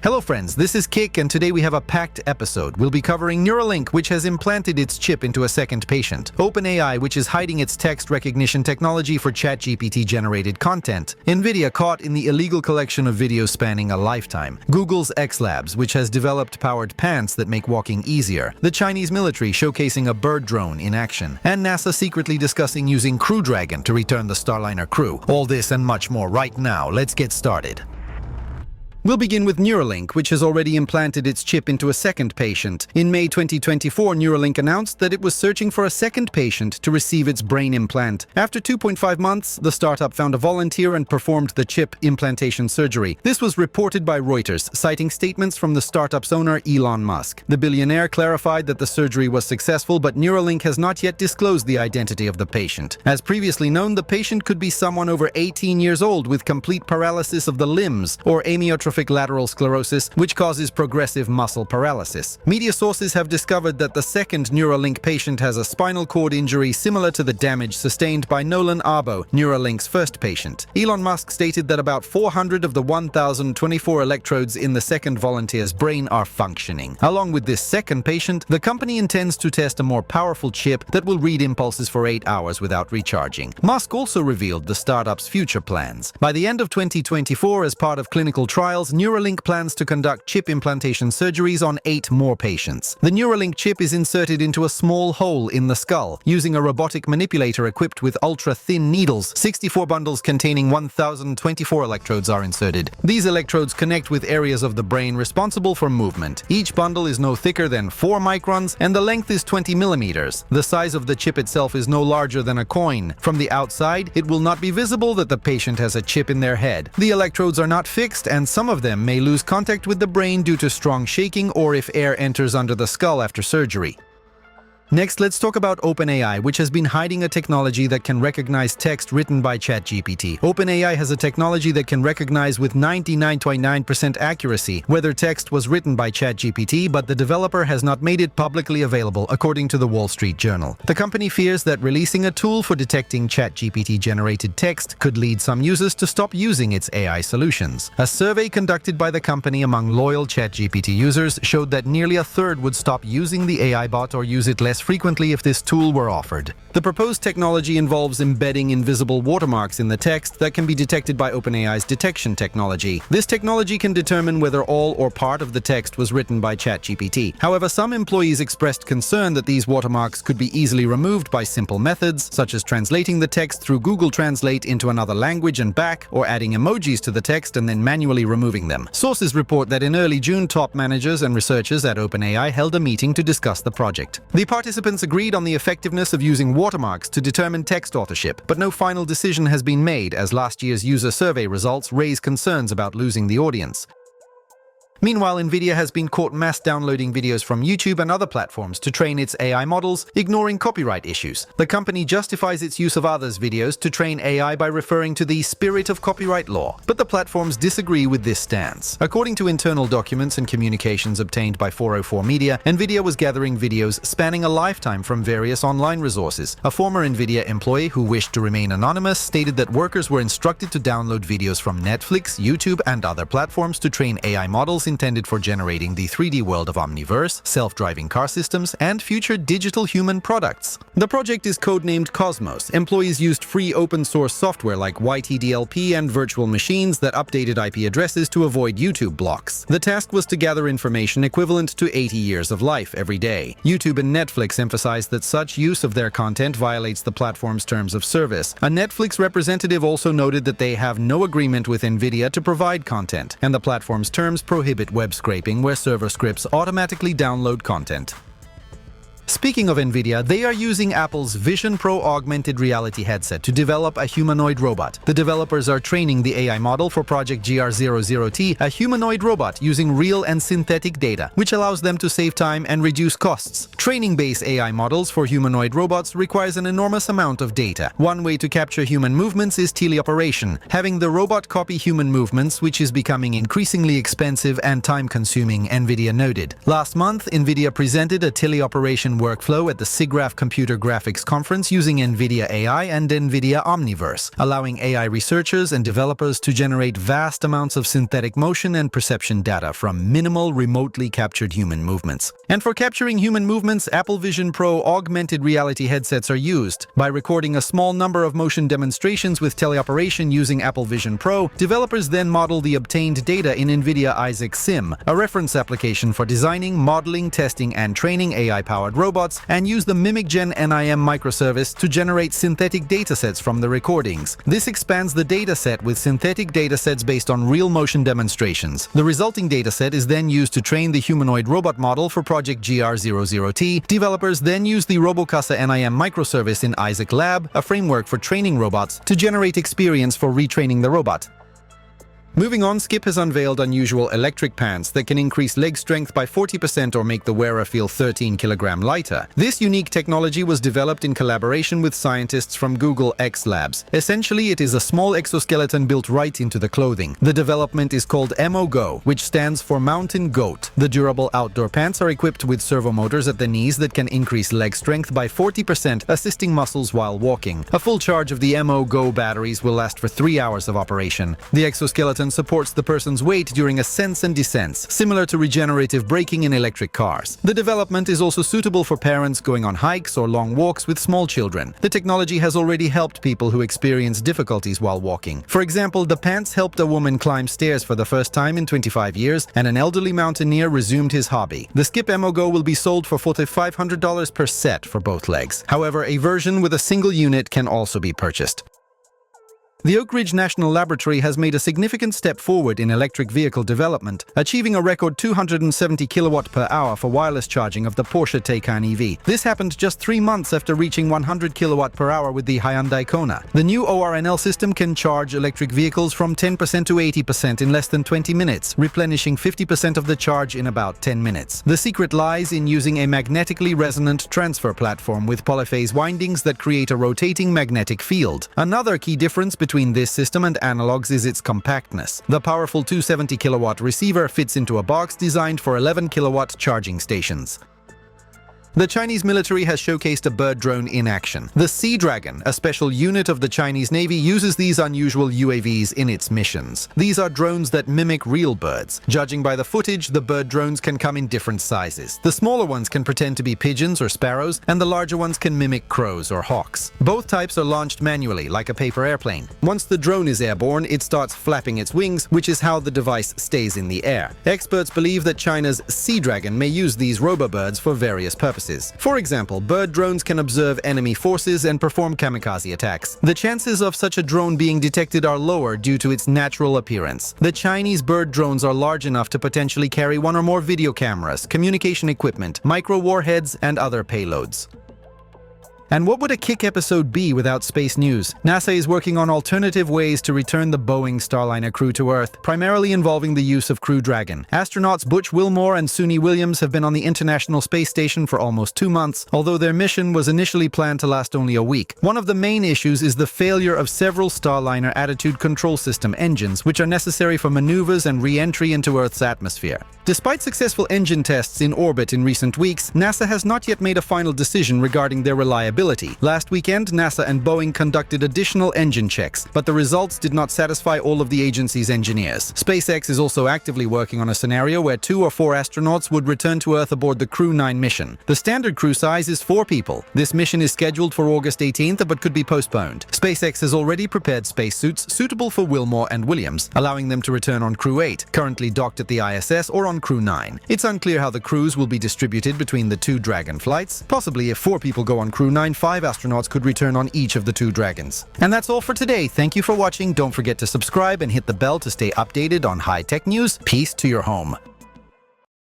Hello friends, this is Kik, and today we have a packed episode. We'll be covering Neuralink, which has implanted its chip into a second patient; OpenAI, which is hiding its text recognition technology for ChatGPT-generated content; Nvidia caught in the illegal collection of videos spanning a lifetime; Google's X Labs, which has developed powered pants that make walking easier; the Chinese military showcasing a bird drone in action; and NASA secretly discussing using Crew Dragon to return the Starliner crew. All this and much more right now. Let's get started. We'll begin with Neuralink, which has already implanted its chip into a second patient. In May 2024, Neuralink announced that it was searching for a second patient to receive its brain implant. After 2.5 months, the startup found a volunteer and performed the chip implantation surgery. This was reported by Reuters, citing statements from the startup's owner, Elon Musk. The billionaire clarified that the surgery was successful, but Neuralink has not yet disclosed the identity of the patient. As previously known, the patient could be someone over 18 years old with complete paralysis of the limbs, or amyotrophic lateral sclerosis, which causes progressive muscle paralysis. Media sources have discovered that the second Neuralink patient has a spinal cord injury similar to the damage sustained by Nolan Arbo, Neuralink's first patient. Elon Musk stated that about 400 of the 1,024 electrodes in the second volunteer's brain are functioning. Along with this second patient, the company intends to test a more powerful chip that will read impulses for 8 hours without recharging. Musk also revealed the startup's future plans. By the end of 2024, as part of clinical trials, Neuralink plans to conduct chip implantation surgeries on 8 more patients. The Neuralink chip is inserted into a small hole in the skull. Using a robotic manipulator equipped with ultra-thin needles, 64 bundles containing 1,024 electrodes are inserted. These electrodes connect with areas of the brain responsible for movement. Each bundle is no thicker than 4 microns, and the length is 20 millimeters. The size of the chip itself is no larger than a coin. From the outside, it will not be visible that the patient has a chip in their head. The electrodes are not fixed, and some of them may lose contact with the brain due to strong shaking or if air enters under the skull after surgery. Next, let's talk about OpenAI, which has been hiding a technology that can recognize text written by ChatGPT. OpenAI has a technology that can recognize with 99.9% accuracy whether text was written by ChatGPT, but the developer has not made it publicly available, according to the Wall Street Journal. The company fears that releasing a tool for detecting ChatGPT-generated text could lead some users to stop using its AI solutions. A survey conducted by the company among loyal ChatGPT users showed that nearly a third would stop using the AI bot or use it less frequently if this tool were offered. The proposed technology involves embedding invisible watermarks in the text that can be detected by OpenAI's detection technology. This technology can determine whether all or part of the text was written by ChatGPT. However, some employees expressed concern that these watermarks could be easily removed by simple methods, such as translating the text through Google Translate into another language and back, or adding emojis to the text and then manually removing them. Sources report that in early June, top managers and researchers at OpenAI held a meeting to discuss the project. The participants agreed on the effectiveness of using watermarks to determine text authorship, but no final decision has been made, as last year's user survey results raise concerns about losing the audience. Meanwhile, Nvidia has been caught mass downloading videos from YouTube and other platforms to train its AI models, ignoring copyright issues. The company justifies its use of others' videos to train AI by referring to the spirit of copyright law, but the platforms disagree with this stance. According to internal documents and communications obtained by 404 Media, Nvidia was gathering videos spanning a lifetime from various online resources. A former Nvidia employee who wished to remain anonymous stated that workers were instructed to download videos from Netflix, YouTube, and other platforms to train AI models intended for generating the 3D world of Omniverse, self-driving car systems, and future digital human products. The project is codenamed Cosmos. Employees used free open-source software like YTDLP and virtual machines that updated IP addresses to avoid YouTube blocks. The task was to gather information equivalent to 80 years of life every day. YouTube and Netflix emphasized that such use of their content violates the platform's terms of service. A Netflix representative also noted that they have no agreement with Nvidia to provide content, and the platform's terms prohibit web scraping where server scripts automatically download content. Speaking of Nvidia, they are using Apple's Vision Pro augmented reality headset to develop a humanoid robot. The developers are training the AI model for Project GR00T, a humanoid robot using real and synthetic data, which allows them to save time and reduce costs. Training-based AI models for humanoid robots requires an enormous amount of data. One way to capture human movements is teleoperation, having the robot copy human movements, which is becoming increasingly expensive and time-consuming, Nvidia noted. Last month, Nvidia presented a teleoperation workflow at the SIGGRAPH Computer Graphics Conference using Nvidia AI and Nvidia Omniverse, allowing AI researchers and developers to generate vast amounts of synthetic motion and perception data from minimal, remotely captured human movements. And for capturing human movements, Apple Vision Pro augmented reality headsets are used. By recording a small number of motion demonstrations with teleoperation using Apple Vision Pro, developers then model the obtained data in Nvidia Isaac Sim, a reference application for designing, modeling, testing, and training AI-powered robots, and use the MimicGen NIM microservice to generate synthetic datasets from the recordings. This expands the dataset with synthetic datasets based on real motion demonstrations. The resulting dataset is then used to train the humanoid robot model for Project GR00T. Developers then use the RoboCasa NIM microservice in Isaac Lab, a framework for training robots, to generate experience for retraining the robot. Moving on, Skip has unveiled unusual electric pants that can increase leg strength by 40% or make the wearer feel 13 kg lighter. This unique technology was developed in collaboration with scientists from Google X Labs. Essentially, it is a small exoskeleton built right into the clothing. The development is called MOGO, which stands for Mountain Goat. The durable outdoor pants are equipped with servo motors at the knees that can increase leg strength by 40%, assisting muscles while walking. A full charge of the MOGO batteries will last for 3 hours of operation. The exoskeleton supports the person's weight during ascents and descents, similar to regenerative braking in electric cars. The development is also suitable for parents going on hikes or long walks with small children. The technology has already helped people who experience difficulties while walking. For example, the pants helped a woman climb stairs for the first time in 25 years, and an elderly mountaineer resumed his hobby. The Skip MOGO will be sold for $4,500 per set for both legs. However, a version with a single unit can also be purchased. The Oak Ridge National Laboratory has made a significant step forward in electric vehicle development, achieving a record 270 kW per hour for wireless charging of the Porsche Taycan EV. This happened just 3 months after reaching 100 kW per hour with the Hyundai Kona. The new ORNL system can charge electric vehicles from 10% to 80% in less than 20 minutes, replenishing 50% of the charge in about 10 minutes. The secret lies in using a magnetically resonant transfer platform with polyphase windings that create a rotating magnetic field. Another key difference between this system and analogs is its compactness. The powerful 270 kW receiver fits into a box designed for 11 kW charging stations. The Chinese military has showcased a bird drone in action. The Sea Dragon, a special unit of the Chinese Navy, uses these unusual UAVs in its missions. These are drones that mimic real birds. Judging by the footage, the bird drones can come in different sizes. The smaller ones can pretend to be pigeons or sparrows, and the larger ones can mimic crows or hawks. Both types are launched manually, like a paper airplane. Once the drone is airborne, it starts flapping its wings, which is how the device stays in the air. Experts believe that China's Sea Dragon may use these robobirds for various purposes. For example, bird drones can observe enemy forces and perform kamikaze attacks. The chances of such a drone being detected are lower due to its natural appearance. The Chinese bird drones are large enough to potentially carry 1 or more video cameras, communication equipment, micro warheads, and other payloads. And what would a kick episode be without space news? NASA is working on alternative ways to return the Boeing Starliner crew to Earth, primarily involving the use of Crew Dragon. Astronauts Butch Wilmore and Suni Williams have been on the International Space Station for almost 2 months, although their mission was initially planned to last only a week. One of the main issues is the failure of several Starliner attitude control system engines, which are necessary for maneuvers and re-entry into Earth's atmosphere. Despite successful engine tests in orbit in recent weeks, NASA has not yet made a final decision regarding their reliability. Last weekend, NASA and Boeing conducted additional engine checks, but the results did not satisfy all of the agency's engineers. SpaceX is also actively working on a scenario where 2 or 4 astronauts would return to Earth aboard the Crew 9 mission. The standard crew size is 4 people. This mission is scheduled for August 18th but could be postponed. SpaceX has already prepared spacesuits suitable for Wilmore and Williams, allowing them to return on Crew 8, currently docked at the ISS, or on Crew 9. It's unclear how the crews will be distributed between the 2 Dragon flights. Possibly if 4 people go on Crew 9, 5 astronauts could return on each of the 2 Dragons. And that's all for today. Thank you for watching. Don't forget to subscribe and hit the bell to stay updated on high-tech news. Peace to your home.